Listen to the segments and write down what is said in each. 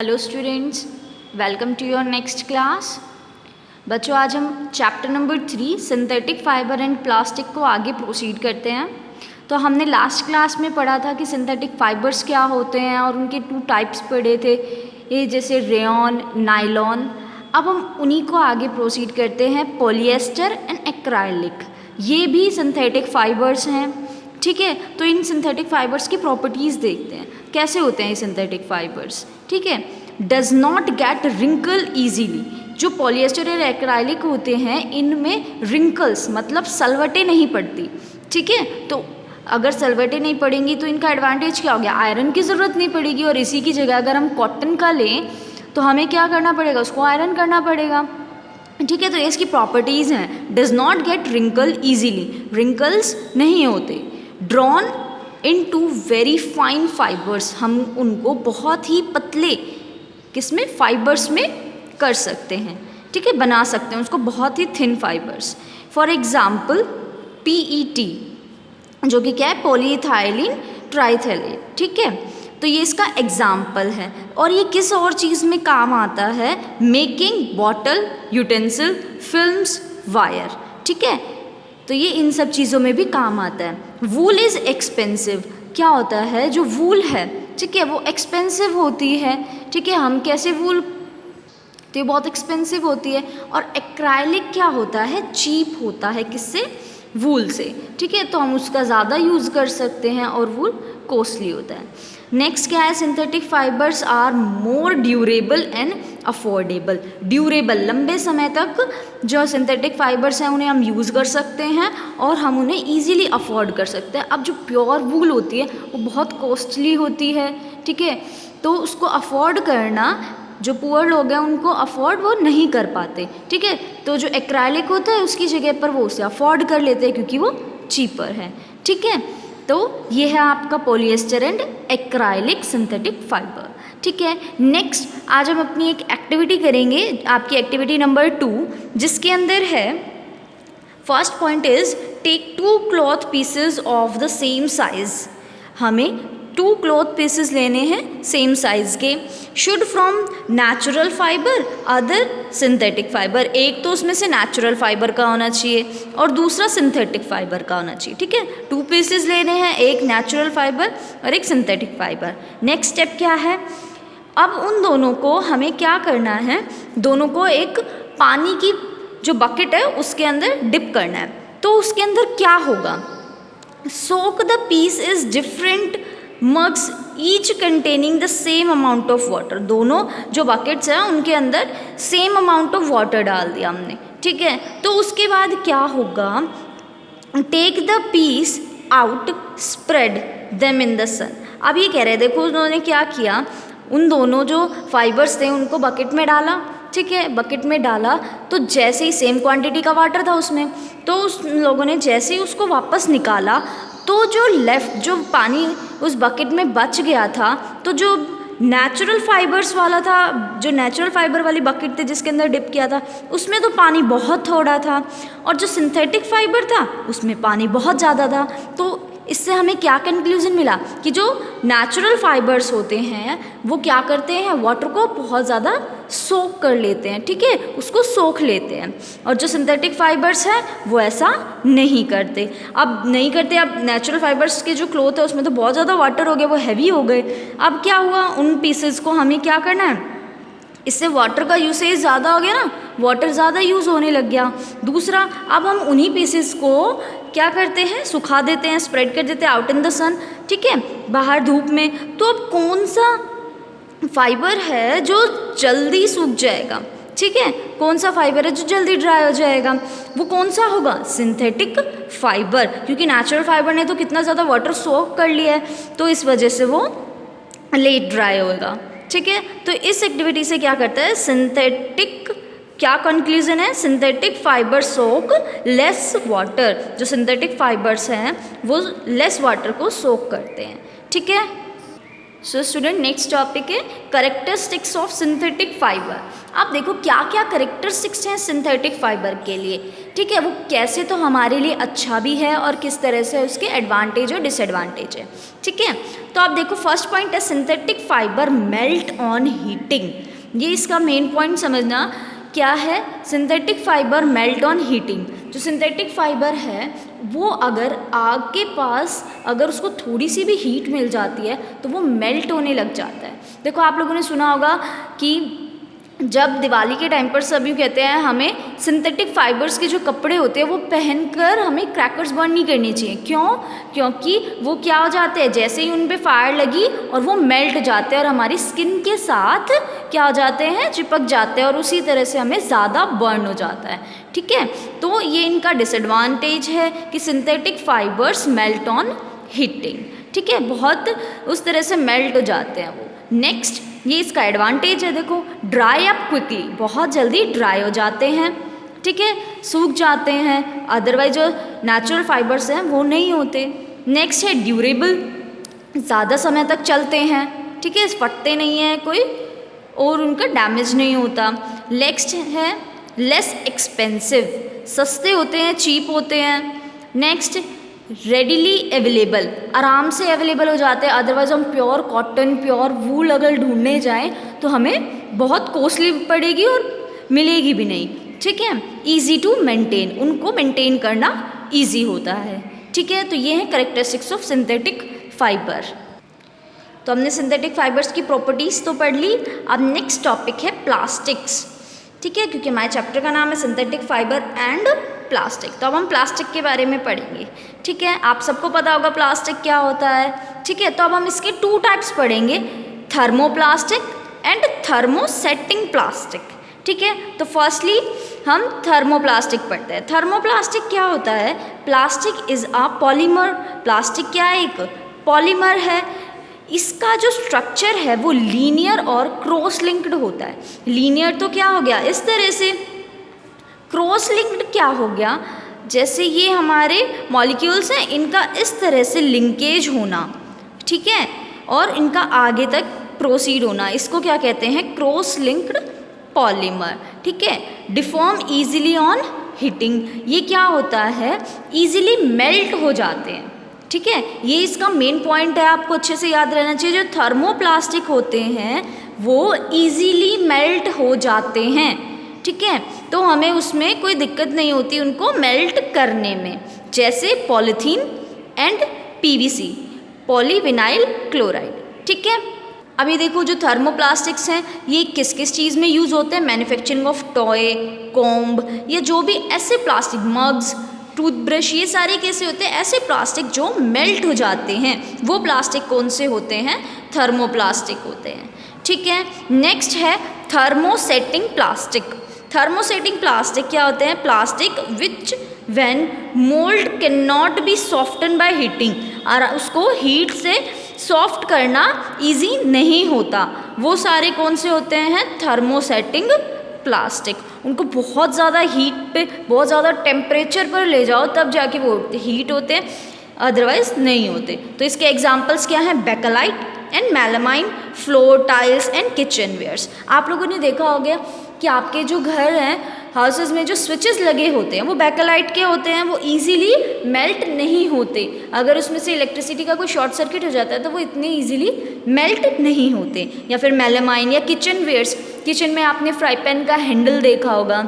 Hello students, welcome to your next class. बच्चों, आज हम chapter number 3 synthetic fiber and plastic को आगे प्रोसीड करते हैं। तो हमने लास्ट क्लास में पढ़ा था कि सिंथेटिक फाइबर्स क्या होते हैं और उनके 2 टाइप्स पढ़े थे, ये जैसे रेयॉन, नायलॉन। अब हम उन्हीं को आगे प्रोसीड करते हैं, पॉलिएस्टर एंड एक्राइलिक। ये भी सिंथेटिक फाइबर्स हैं, ठीक है। तो इन सिंथेटिक फाइबर्स की प्रॉपर्टीज़ देखते हैं, कैसे होते हैं ये सिंथेटिक फाइबर्स, ठीक है। Does not get wrinkle easily. जो पॉलिएस्टर और एक्राइलिक होते हैं इनमें रिंकल्स मतलब सलवटें नहीं पड़ती, ठीक है। तो अगर सलवटें नहीं पड़ेंगी तो इनका एडवांटेज क्या हो गया, आयरन की ज़रूरत नहीं पड़ेगी। और इसी की जगह अगर हम कॉटन का लें तो हमें क्या करना पड़ेगा, उसको आयरन करना पड़ेगा, ठीक है। तो इसकी प्रॉपर्टीज़ हैं, does not get wrinkle easily, wrinkles नहीं होते। Drawn into very fine fibers, हम उनको बहुत ही पतले किसमें, फाइबर्स में कर सकते हैं, ठीक है, बना सकते हैं उसको बहुत ही thin fibres. For example PET, जो कि क्या है, पॉलीइथाइलिन ट्राइथैलेट, ठीक है। तो ये इसका एग्जाम्पल है। और ये किस और चीज़ में काम आता है, making bottle, utensil, films, wire, ठीक है। तो ये इन सब चीज़ों में भी काम आता है। वूल इज़ एक्सपेंसिव, क्या होता है, जो वूल है, ठीक है, वो एक्सपेंसिव होती है, ठीक है। हम कैसे वूल, तो ये बहुत एक्सपेंसिव होती है। और एक्राइलिक क्या होता है, चीप होता है, किससे, वूल से, ठीक है। तो हम उसका ज़्यादा यूज़ कर सकते हैं और वूल कॉस्टली होता है। नेक्स्ट क्या है, synthetic fibers are more durable and affordable. Durable, लंबे समय तक जो सिंथेटिक फाइबर्स हैं उन्हें हम यूज़ कर सकते हैं और हम उन्हें ईजीली अफोर्ड कर सकते हैं। अब जो प्योर वूल होती है वो बहुत कॉस्टली होती है, ठीक है। तो उसको अफोर्ड करना, जो पुअर लोग हैं उनको अफोर्ड वो नहीं कर पाते, ठीक है। तो जो एक्राइलिक होता है उसकी जगह पर वो उसे अफोर्ड कर लेते हैं क्योंकि वो चीपर है, ठीक है। तो ये है आपका polyester and acrylic synthetic fibre, ठीक है। नेक्स्ट आज हम अपनी एक एक्टिविटी करेंगे, आपकी एक्टिविटी नंबर 2, जिसके अंदर है, first point is take 2 cloth pieces of the same size. हमें 2 क्लॉथ पीसेस लेने हैं सेम साइज के। Should from natural fiber, other synthetic fiber. एक तो उसमें से नेचुरल फाइबर का होना चाहिए और दूसरा सिंथेटिक फाइबर का होना चाहिए, ठीक है। 2 पीसेस लेने हैं, एक नेचुरल फाइबर और एक सिंथेटिक फाइबर। नेक्स्ट स्टेप क्या है, अब उन दोनों को हमें क्या करना है, दोनों को एक पानी की जो बकेट है उसके अंदर डिप करना है। तो उसके अंदर क्या होगा, soak the piece is different mugs each containing the same amount of water. दोनों जो बकेट्स हैं उनके अंदर सेम अमाउंट ऑफ वाटर डाल दिया हमने, ठीक है। तो उसके बाद क्या होगा, take the piece out, spread them in the sun. अब ये कह रहे हैं, देखो उन्होंने क्या किया, उन दोनों जो फाइबर्स थे उनको बकेट में डाला, ठीक है। बकेट में डाला तो जैसे ही सेम क्वांटिटी का वाटर था उसमें, तो उस लोगों ने जैसे ही उसको वापस निकाला तो जो लेफ्ट जो पानी उस बकेट में बच गया था, तो जो नेचुरल फाइबर्स वाला था, जो नेचुरल फाइबर वाली बकेट थी जिसके अंदर डिप किया था, उसमें तो पानी बहुत थोड़ा था और जो सिंथेटिक फाइबर था उसमें पानी बहुत ज़्यादा था। तो इससे हमें क्या कंक्लूजन मिला कि जो नेचुरल फाइबर्स होते हैं वो क्या करते हैं, वाटर को बहुत ज़्यादा सोख कर लेते हैं, ठीक है, उसको सोख लेते हैं। और जो सिंथेटिक फाइबर्स हैं वो ऐसा नहीं करते। अब नेचुरल फाइबर्स के जो क्लॉथ है उसमें तो बहुत ज़्यादा वाटर हो गया, वो हैवी हो गए। अब क्या हुआ, उन पीसेस को हमें क्या करना है, इससे वाटर का यूसेज ज़्यादा हो गया ना, वाटर ज़्यादा यूज़ होने लग गया। दूसरा, अब हम उन्हीं पीसेस को क्या करते हैं, सुखा देते हैं, स्प्रेड कर देते हैं आउट इन द सन, ठीक है, बाहर धूप में। तो अब कौन सा फाइबर है जो जल्दी सूख जाएगा, ठीक है, कौन सा फाइबर है जो जल्दी ड्राई हो जाएगा, वो कौन सा होगा, सिंथेटिक फाइबर। क्योंकि नेचुरल फाइबर ने तो कितना ज़्यादा वाटर सोख कर लिया है, तो इस वजह से वो लेट ड्राई होएगा, ठीक है। तो इस एक्टिविटी से क्या करता है, सिंथेटिक, क्या कंक्लूजन है, सिंथेटिक फाइबर सोक लेस वाटर। जो सिंथेटिक फाइबर्स हैं वो लेस वाटर को सोक करते हैं, ठीक है। सो स्टूडेंट नेक्स्ट टॉपिक है करेक्टरिस्टिक्स ऑफ सिंथेटिक फाइबर। आप देखो क्या क्या करेक्टरिस्टिक्स हैं सिंथेटिक फाइबर के लिए, ठीक है, वो कैसे तो हमारे लिए अच्छा भी है और किस तरह से उसके एडवांटेज और डिसएडवांटेज है, ठीक है। तो आप देखो फर्स्ट पॉइंट है synthetic fibre melt on heating. ये इसका मेन पॉइंट समझना क्या है, synthetic fibre melt on heating. जो सिंथेटिक फाइबर है वो अगर आग के पास अगर उसको थोड़ी सी भी हीट मिल जाती है तो वो मेल्ट होने लग जाता है। देखो आप लोगों ने सुना होगा कि जब दिवाली के टाइम पर सभी कहते हैं हमें सिंथेटिक फाइबर्स के जो कपड़े होते हैं वो पहनकर हमें क्रैकर्स बर्न नहीं करनी चाहिए। क्यों? क्योंकि वो क्या हो जाते हैं, जैसे ही उन पे फायर लगी और वो मेल्ट जाते हैं और हमारी स्किन के साथ क्या हो जाते हैं, चिपक जाते हैं और उसी तरह से हमें ज़्यादा बर्न हो जाता है, ठीक है। तो ये इनका डिसएडवांटेज है कि synthetic fibres melt on heating, ठीक है, बहुत उस तरह से मेल्ट हो जाते हैं वो। नेक्स्ट ये इसका एडवांटेज है, देखो ड्राई अप क्विकली, बहुत जल्दी ड्राई हो जाते हैं, ठीक है, सूख जाते हैं, अदरवाइज जो नेचुरल फाइबर्स हैं वो नहीं होते। नेक्स्ट है ड्यूरेबल, ज़्यादा समय तक चलते हैं, ठीक है, फटते नहीं हैं कोई और उनका डैमेज नहीं होता। नेक्स्ट है लेस एक्सपेंसिव, सस्ते होते हैं, चीप होते हैं। नेक्स्ट रेडिली अवेलेबल, आराम से अवेलेबल हो जाते हैं, अदरवाइज हम प्योर कॉटन प्योर वूल अगर ढूंढने जाएं तो हमें बहुत कॉस्टली पड़ेगी और मिलेगी भी नहीं, ठीक है। ईजी टू मेंटेन, उनको मेंटेन करना ईजी होता है, ठीक है। तो ये है करेक्टरिस्टिक्स ऑफ सिंथेटिक फाइबर। तो हमने सिंथेटिक फाइबर्स की प्रॉपर्टीज़ तो पढ़ ली। अब नेक्स्ट टॉपिक है प्लास्टिक्स, ठीक है, क्योंकि हमारे चैप्टर का नाम है सिंथेटिक फाइबर एंड प्लास्टिक। तो अब हम प्लास्टिक के बारे में पढ़ेंगे, ठीक है। आप सबको पता होगा प्लास्टिक क्या होता है, ठीक है। तो अब हम इसके 2 टाइप्स पढ़ेंगे, थर्मोप्लास्टिक एंड थर्मोसेटिंग प्लास्टिक, ठीक है। तो फर्स्टली हम थर्मोप्लास्टिक पढ़ते हैं। थर्मोप्लास्टिक क्या होता है, plastic is a polymer, plastic क्या है, एक पॉलीमर है। इसका जो स्ट्रक्चर है वो लीनियर और क्रॉस लिंक्ड होता है। लीनियर तो क्या हो गया इस तरह से, क्रॉस लिंक्ड क्या हो गया, जैसे ये हमारे मॉलिक्यूल्स हैं इनका इस तरह से लिंकेज होना, ठीक है, और इनका आगे तक प्रोसीड होना, इसको क्या कहते हैं, क्रॉस लिंक्ड पॉलीमर, ठीक है। डिफॉर्म इजीली ऑन हीटिंग, ये क्या होता है, इजीली मेल्ट हो जाते हैं, ठीक है। ये इसका मेन पॉइंट है, आपको अच्छे से याद रहना चाहिए। जो थर्मोप्लास्टिक होते हैं वो इजीली मेल्ट हो जाते हैं, ठीक है, तो हमें उसमें कोई दिक्कत नहीं होती उनको मेल्ट करने में, जैसे polythene and PVC, polyvinyl chloride, ठीक है। अभी देखो जो थर्मोप्लास्टिक्स हैं ये किस किस चीज़ में यूज़ होते हैं, मैन्युफैक्चरिंग ऑफ टॉय, कॉम्ब, या जो भी ऐसे प्लास्टिक, मग्स, टूथब्रश, ये सारे कैसे होते हैं, ऐसे प्लास्टिक जो मेल्ट हो जाते हैं, वो प्लास्टिक कौन से होते हैं, थर्मोप्लास्टिक होते हैं, ठीक है। नेक्स्ट है थर्मोसेटिंग प्लास्टिक। थर्मोसेटिंग प्लास्टिक क्या होते हैं, plastic which when mould can not be soften by heating, और उसको हीट से सॉफ्ट करना इजी नहीं होता, वो सारे कौन से होते हैं, थर्मोसेटिंग प्लास्टिक। उनको बहुत ज़्यादा हीट पे, बहुत ज़्यादा टेम्परेचर पर ले जाओ तब जाके वो हीट होते हैं, अदरवाइज नहीं होते। तो इसके एग्जांपल्स क्या हैं, Bakelite and melamine, floor tiles and kitchen wares. आप लोगों ने देखा होगा कि आपके जो घर हैं, हाउसेस में जो स्विचेस लगे होते हैं वो बेकेलाइट के होते हैं, वो इजीली मेल्ट नहीं होते। अगर उसमें से इलेक्ट्रिसिटी का कोई शॉर्ट सर्किट हो जाता है तो वो इतने इजीली मेल्ट नहीं होते। या फिर मेलामाइन या किचन वेयर्स, किचन में आपने फ्राई पैन का हैंडल देखा होगा,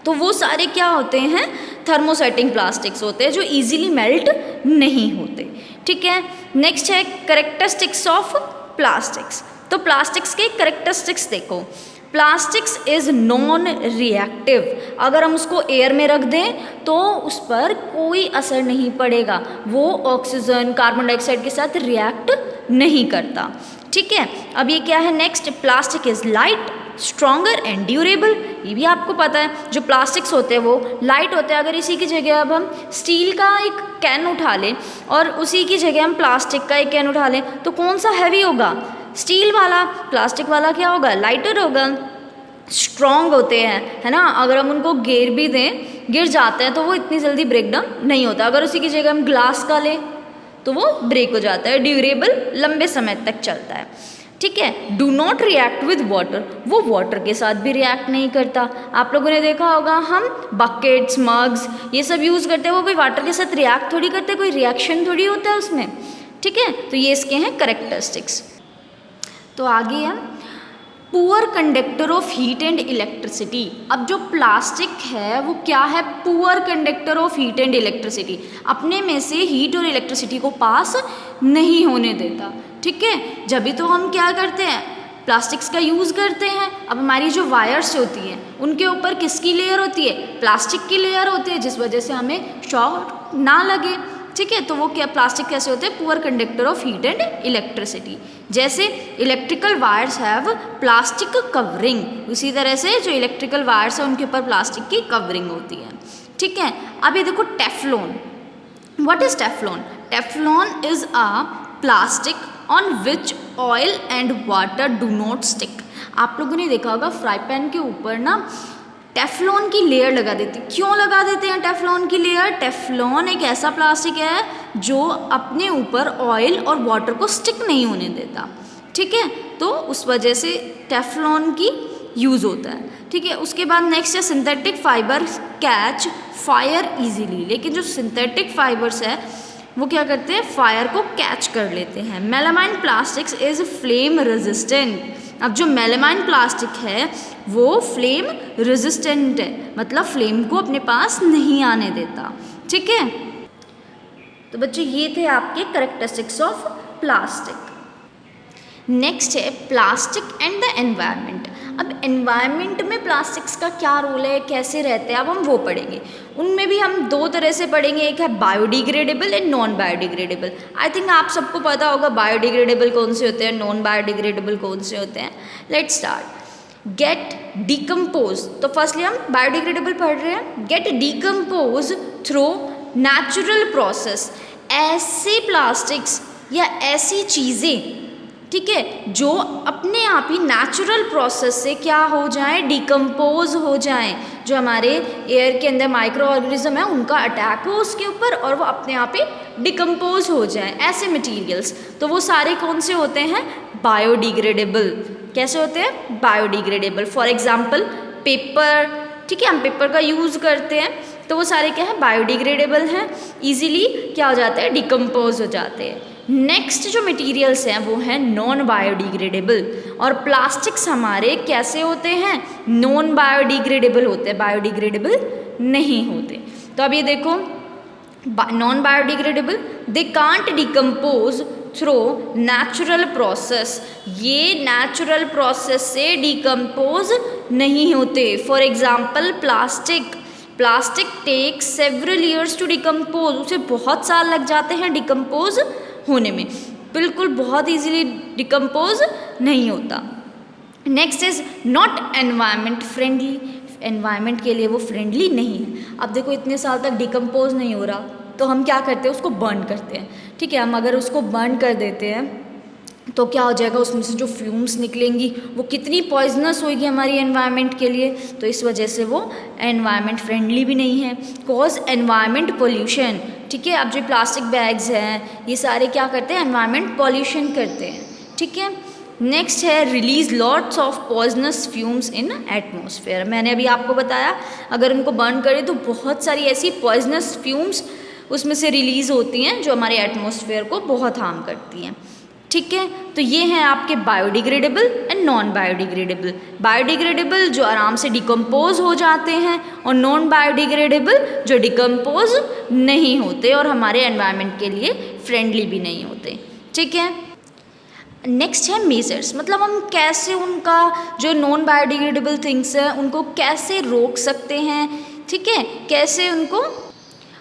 तो वो सारे क्या होते हैं, थर्मोसेटिंग प्लास्टिक्स होते हैं जो इजीली मेल्ट नहीं होते, ठीक है। नेक्स्ट है करेक्टरिस्टिक्स ऑफ प्लास्टिक्स। तो प्लास्टिक्स के करेक्टरिस्टिक्स देखो, प्लास्टिक्स इज़ नॉन रिएक्टिव, अगर हम उसको एयर में रख दें तो उस पर कोई असर नहीं पड़ेगा, वो ऑक्सीजन कार्बन डाइऑक्साइड के साथ रिएक्ट नहीं करता, ठीक है। अब ये क्या है, next plastic is light, stronger and durable. ये भी आपको पता है जो प्लास्टिक्स होते हैं वो लाइट होते हैं। अगर इसी की जगह अब हम स्टील का एक कैन उठा लें और उसी की जगह हम प्लास्टिक का एक कैन उठा लें तो कौन सा हैवी होगा, स्टील वाला। प्लास्टिक वाला क्या होगा, लाइटर होगा। स्ट्रॉन्ग होते हैं, है ना, अगर हम उनको गिर भी दें, गिर जाते हैं तो वो इतनी जल्दी ब्रेक डाउन नहीं होता। अगर उसी की जगह हम ग्लास का लें तो वो ब्रेक हो जाता है। ड्यूरेबल लंबे समय तक चलता है, ठीक है। Do not react with water, वो वाटर के साथ भी रिएक्ट नहीं करता। आप लोगों ने देखा होगा हम बकेट्स, मग्स ये सब यूज़ करते हैं, वो कोई वाटर के साथ रिएक्ट थोड़ी करते, कोई रिएक्शन थोड़ी होता है उसमें, ठीक है। तो ये इसके हैं करेक्टरिस्टिक्स। तो आगे है poor conductor of heat and electricity. अब जो प्लास्टिक है वो क्या है, poor conductor of heat and electricity, अपने में से हीट और इलेक्ट्रिसिटी को पास नहीं होने देता, ठीक है। जब भी तो हम क्या करते हैं, प्लास्टिक्स का यूज़ करते हैं। अब हमारी जो वायर्स होती हैं उनके ऊपर किसकी लेयर होती है, प्लास्टिक की लेयर होती है, जिस वजह से हमें शॉक ना लगे, ठीक है। तो वो क्या प्लास्टिक कैसे होते हैं, poor conductor of heat and electricity. जैसे electrical wires have plastic covering, उसी तरह से जो इलेक्ट्रिकल वायर्स हैं उनके ऊपर प्लास्टिक की कवरिंग होती है, ठीक है। अब ये देखो Teflon, what is Teflon? Teflon is a plastic on which oil and water do not stick. आप लोगों ने देखा होगा फ्राई पैन के ऊपर ना टेफ्लॉन की लेयर लगा देती। क्यों लगा देते हैं टेफ्लॉन की लेयर? टेफ्लॉन एक ऐसा प्लास्टिक है जो अपने ऊपर ऑयल और वाटर को स्टिक नहीं होने देता, ठीक है। तो उस वजह से टेफ्लॉन की यूज़ होता है, ठीक है। उसके बाद नेक्स्ट है synthetic fibre catch fire easily. लेकिन जो सिंथेटिक फाइबर्स है वो क्या करते हैं, फायर को कैच कर लेते हैं। Melamine plastics is flame resistant. अब जो मेलामाइन प्लास्टिक है वो फ्लेम रेजिस्टेंट है, मतलब फ्लेम को अपने पास नहीं आने देता, ठीक है। तो बच्चों ये थे आपके करेक्टरिस्टिक्स ऑफ प्लास्टिक। नेक्स्ट है प्लास्टिक एंड द एनवायरनमेंट। अब एनवायरनमेंट में प्लास्टिक्स का क्या रोल है, कैसे रहते हैं, अब हम वो पढ़ेंगे। उनमें भी हम दो तरह से पढ़ेंगे, एक है biodegradable and non biodegradable. I think आप सबको पता होगा बायोडिग्रेडेबल कौन से होते हैं, नॉन बायोडिग्रेडेबल कौन से होते हैं। Let's start. गेट डिकम्पोज, तो फर्स्टली हम बायोडिग्रेडेबल पढ़ रहे हैं। Get decompose through natural process, ऐसे प्लास्टिक्स या ऐसी चीज़ें, ठीक है, जो अपने आप ही नेचुरल प्रोसेस से क्या हो जाए, डिकम्पोज हो जाएं। जो हमारे एयर के अंदर माइक्रो ऑर्गेनिज्म है उनका अटैक हो उसके ऊपर और वो अपने आप ही डिकम्पोज हो जाएं, ऐसे मटेरियल्स। तो वो सारे कौन से होते हैं, बायोडिग्रेडेबल। कैसे होते हैं, बायोडिग्रेडेबल। फॉर एग्जाम्पल पेपर, ठीक है, हम पेपर का यूज़ करते हैं तो वो सारे क्या है, बायोडिग्रेडेबल हैं, ईजिली क्या हो जाते हैं, डिकम्पोज हो जाते हैं। नेक्स्ट जो मटेरियल्स हैं वो हैं नॉन बायोडिग्रेडेबल। और प्लास्टिक्स हमारे कैसे होते हैं, नॉन बायोडिग्रेडेबल होते हैं, बायोडिग्रेडेबल नहीं होते। तो अब ये देखो non biodegradable, they can't decompose through natural process, ये नेचुरल प्रोसेस से डिकम्पोज नहीं होते। For example plastic take several years to decompose, उसे बहुत साल लग जाते हैं डिकम्पोज होने में, बिल्कुल बहुत इजीली डिकम्पोज नहीं होता। Next is not environment friendly, environment के लिए वो फ्रेंडली नहीं है। अब देखो इतने साल तक डिकम्पोज नहीं हो रहा तो हम क्या करते हैं, उसको बर्न करते हैं, ठीक है। हम अगर उसको बर्न कर देते हैं तो क्या हो जाएगा, उसमें से जो फ्यूम्स निकलेंगी वो कितनी पॉइजनस होगी हमारी एनवायरनमेंट के लिए। तो इस वजह से वो एनवायरनमेंट फ्रेंडली भी नहीं है। कॉज एनवायरनमेंट पोल्यूशन, ठीक है। अब जो प्लास्टिक बैग्स हैं ये सारे क्या करते हैं, एनवायरनमेंट पॉल्यूशन करते हैं, ठीक है। नेक्स्ट है release lots of poisonous fumes in atmosphere. मैंने अभी आपको बताया अगर उनको बर्न करें तो बहुत सारी ऐसी पॉइजनस फ्यूम्स उसमें से रिलीज़ होती हैं जो हमारे एटमॉस्फेयर को बहुत हार्म करती हैं, ठीक है। तो ये हैं आपके biodegradable and non biodegradable. Biodegradable जो आराम से डिकम्पोज हो जाते हैं और नॉन बायोडिग्रेडेबल जो डिकम्पोज नहीं होते और हमारे एनवायरनमेंट के लिए फ्रेंडली भी नहीं होते, ठीक है। नेक्स्ट है मेजर्स, मतलब हम कैसे उनका जो नॉन बायोडिग्रेडेबल थिंग्स हैं उनको कैसे रोक सकते हैं, ठीक है, कैसे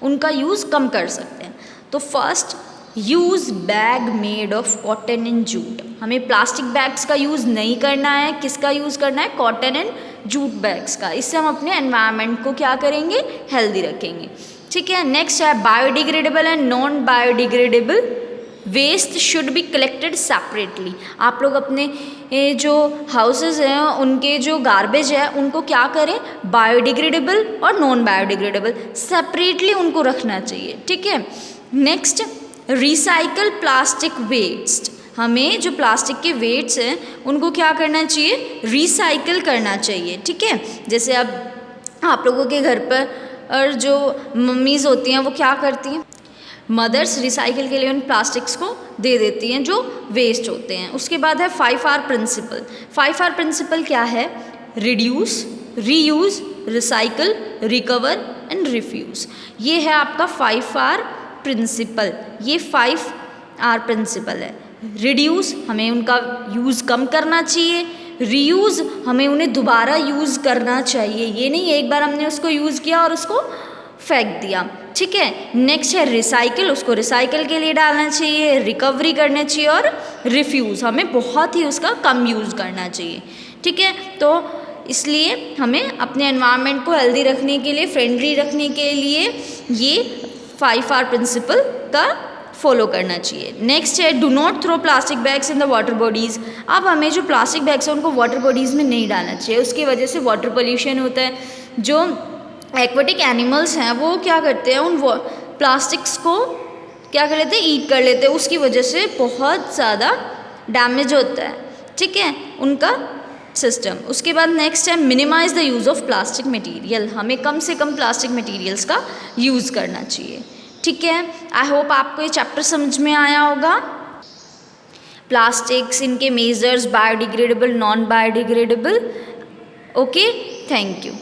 उनका यूज़ कम कर सकते हैं। तो first use bag made of cotton and jute. हमें प्लास्टिक बैग्स का यूज़ नहीं करना है, किसका यूज़ करना है, कॉटन एंड जूट बैग्स का। इससे हम अपने एनवायरनमेंट को क्या करेंगे, हेल्दी रखेंगे, ठीक है। नेक्स्ट है biodegradable and non biodegradable waste should be collected separately. आप लोग अपने जो हाउसेस हैं उनके जो गार्बेज है उनको क्या करें, बायोडिग्रेडेबल और नॉन बायोडिग्रेडेबल सेपरेटली उनको रखना चाहिए, ठीक है। नेक्स्ट रिसाइकल प्लास्टिक वेस्ट, हमें जो प्लास्टिक के वेट्स हैं उनको क्या करना चाहिए, रिसाइकल करना चाहिए, ठीक है। जैसे अब आप लोगों के घर पर और जो मम्मीज़ होती हैं वो क्या करती हैं, मदर्स रिसाइकिल के लिए उन प्लास्टिक्स को दे देती हैं जो वेस्ट होते हैं। उसके बाद है 5R प्रिंसिपल। 5R प्रिंसिपल क्या है, reduce, reuse, recycle, recover and refuse. ये है आपका 5R प्रिंसिपल। ये 5R प्रिंसिपल है। रिड्यूस, हमें उनका यूज़ कम करना चाहिए। रीयूज़, हमें उन्हें दोबारा यूज़ करना चाहिए, ये नहीं एक बार हमने उसको यूज़ किया और उसको फेंक दिया, ठीक है। नेक्स्ट है रिसाइकिल, उसको रिसाइकिल के लिए डालना चाहिए। रिकवरी करना चाहिए और रिफ्यूज़, हमें बहुत ही उसका कम यूज़ करना चाहिए, ठीक है। तो इसलिए हमें अपने एनवायरनमेंट को हेल्दी रखने के लिए, फ्रेंडली रखने के लिए ये 5R प्रिंसिपल का फॉलो करना चाहिए। नेक्स्ट है do not throw plastic bags in the water bodies. अब हमें जो प्लास्टिक बैग्स हैं उनको वाटर बॉडीज़ में नहीं डालना चाहिए, उसकी वजह से वाटर पोल्यूशन होता है। जो एक्वेटिक एनिमल्स हैं वो क्या करते हैं, उन प्लास्टिक्स को क्या कर लेते हैं, ईट कर लेते हैं, उसकी वजह से बहुत ज़्यादा डैमेज होता है, ठीक है, उनका सिस्टम। उसके बाद नेक्स्ट है minimize the use of plastic material, हमें कम से कम प्लास्टिक मटेरियल्स का यूज़ करना चाहिए, ठीक है। आई होप आपको ये चैप्टर समझ में आया होगा। प्लास्टिक्स, इनके measures, biodegradable, non biodegradable. Okay, thank you.